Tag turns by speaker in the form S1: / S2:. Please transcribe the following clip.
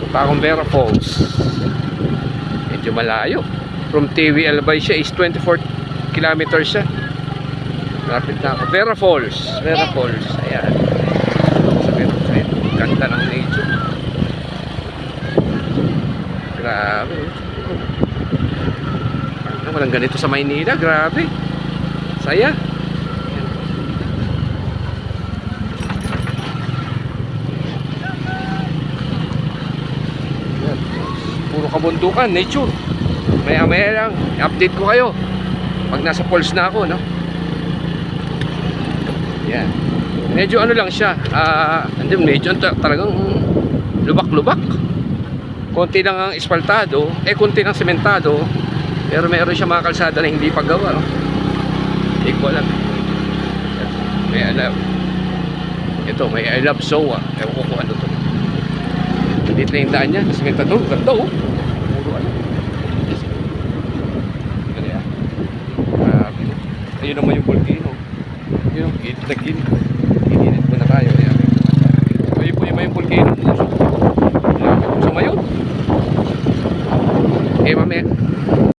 S1: Punta akong Vera Falls. Medyo malayo. From TV Albay siya is 24 kilometers siya. Lapit na ako. Vera Falls. Vera Falls. Ayan. Sabihin ko sa'yo. Ganda ng nature. Grabe. Walang ganito sa Maynila. Grabe. Saya. Puro kabundukan, nature. Maya-maya lang, update ko kayo pag nasa falls na ako, no? Yan. Medyo ano lang siya, hindi, medyo talagang lubak-lubak. Konti lang ang espaltado, konti lang sementado, pero meron siya mga kalsada na hindi paggawa, no? Hindi ko alam. May alam. Ito, may I love SOA. Ewan ko kung ano to. Dito na yung daan niya, sementado, ganda, oh. Puro ano. Ayun naman yung volcano. Yun, gilid na gilid. Gilid mo na tayo. Ayun po yung volcano.